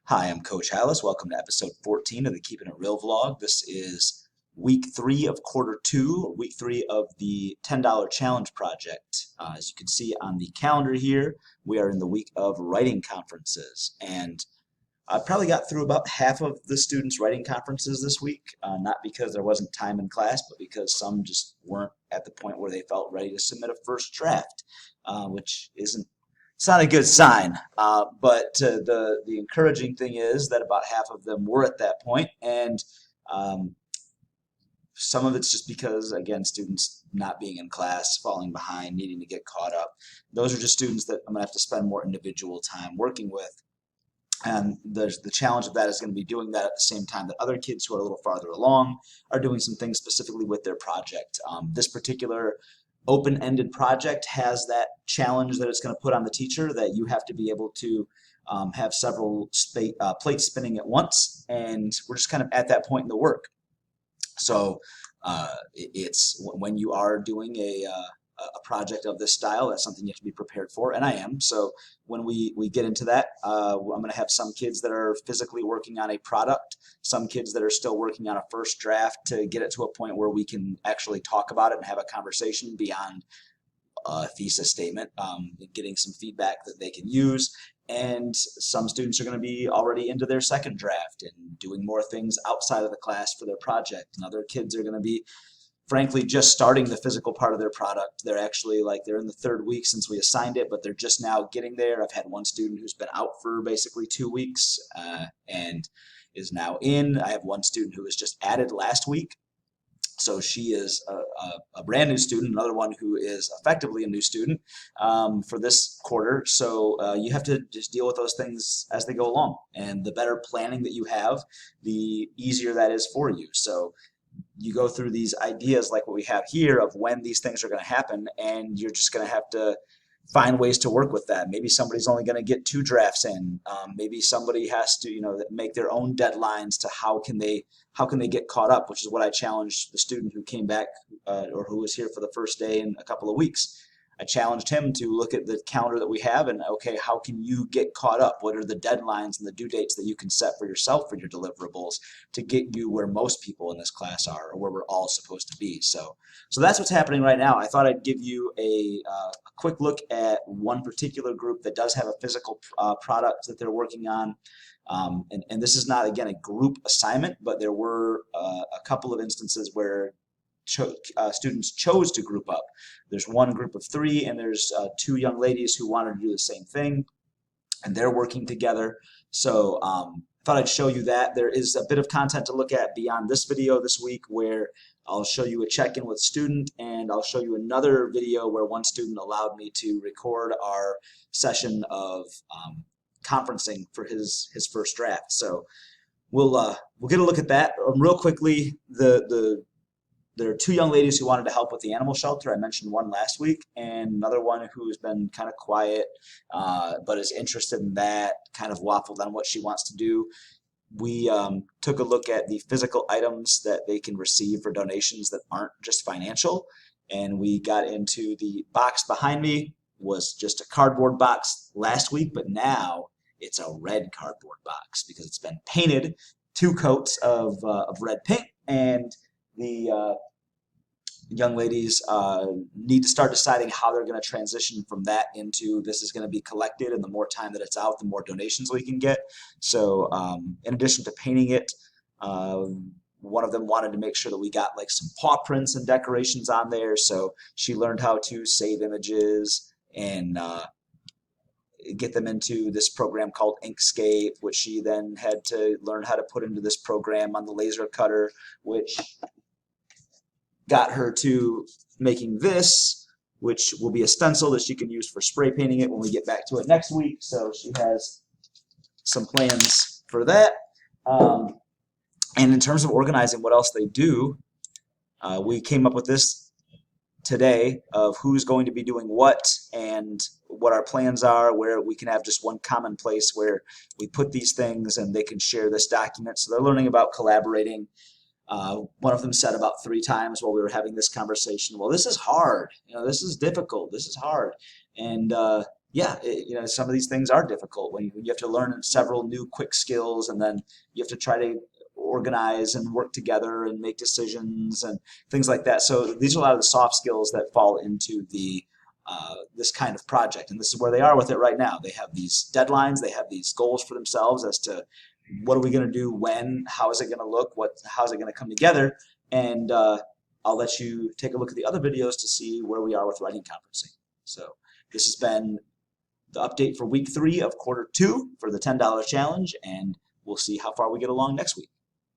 Hi, I'm Coach Hallis. Welcome to episode 14 of the Keeping It Real vlog. This is week 3 of quarter 2, or week 3 of the $10 challenge project. As you can see on the calendar here, we are in the week of writing conferences. And I probably got through about half of the students' writing conferences this week, not because there wasn't time in class, but because some just weren't at the point where they felt ready to submit a first draft, which isn't it's not a good sign, but the encouraging thing is that about half of them were at that point, and um, some of it's just because, again, students not being in class, falling behind, needing to get caught up. Those are just students that I'm going to have to spend more individual time working with. And the challenge of that is going to be doing that at the same time that other kids who are a little farther along are doing some things specifically with their project. This particular open-ended project has that challenge that it's going to put on the teacher that you have to be able to have several plates spinning at once, and we're just kind of at that point in the work. So it's when you are doing a project of this style, that's something you have to be prepared for, and I am. So when we get into that, I'm going to have some kids that are physically working on a product, some kids that are still working on a first draft to get it to a point where we can actually talk about it and have a conversation beyond a thesis statement, getting some feedback that they can use. And some students are going to be already into their second draft and doing more things outside of the class for their project. And other kids are going to be, frankly, just starting the physical part of their product. They're actually they're in the third week since we assigned it, but they're just now getting there. I've had one student who's been out for basically 2 weeks and is now in. I have one student who was just added last week. So she is a brand new student, another one who is effectively a new student for this quarter. So you have to just deal with those things as they go along. And the better planning that you have, the easier that is for you. So you go through these ideas like what we have here of when these things are going to happen, and you're just going to have to find ways to work with that. Maybe somebody's only going to get 2 drafts in. Maybe somebody has to, make their own deadlines to how can they get caught up, which is what I challenged the student who came back or who was here for the first day in a couple of weeks. I challenged him to look at the calendar that we have and, okay, how can you get caught up? What are the deadlines and the due dates that you can set for yourself for your deliverables to get you where most people in this class are, or where we're all supposed to be? So that's what's happening right now. I thought I'd give you a quick look at one particular group that does have a physical product that they're working on. And this is not, again, a group assignment, but there were a couple of instances where students chose to group up. There's one group of 3, and there's 2 young ladies who wanted to do the same thing, and they're working together. So I thought I'd show you that. There is a bit of content to look at beyond this video this week where I'll show you a check-in with student, and I'll show you another video where one student allowed me to record our session of conferencing for his first draft. So we'll get a look at that real quickly. There are 2 young ladies who wanted to help with the animal shelter. I mentioned one last week, and another one who's been kind of quiet, but is interested in that, kind of waffled on what she wants to do. We took a look at the physical items that they can receive for donations that aren't just financial, and we got into the box behind me was just a cardboard box last week, but now it's a red cardboard box because it's been painted 2 coats of red paint, and the young ladies need to start deciding how they're going to transition from that into this is going to be collected, and the more time that it's out, the more donations we can get. So in addition to painting it, one of them wanted to make sure that we got some paw prints and decorations on there. So she learned how to save images and get them into this program called Inkscape, which she then had to learn how to put into this program on the laser cutter, which got her to making this, which will be a stencil that she can use for spray painting it when we get back to it next week. So she has some plans for that. And in terms of organizing what else they do, we came up with this today of who's going to be doing what and what our plans are, where we can have just one common place where we put these things and they can share this document. So they're learning about collaborating. One of them said about 3 times while we were having this conversation, well, this is hard. This is difficult. This is hard. And yeah, some of these things are difficult when you have to learn several new quick skills, and then you have to try to organize and work together and make decisions and things like that. So these are a lot of the soft skills that fall into the this kind of project, and this is where they are with it right now. They have these deadlines, they have these goals for themselves as to what are we going to do, when, how is it going to look, how's it going to come together, and I'll let you take a look at the other videos to see where we are with writing conferencing. So this has been the update for week 3 of quarter 2 for the $10 challenge, and we'll see how far we get along next week.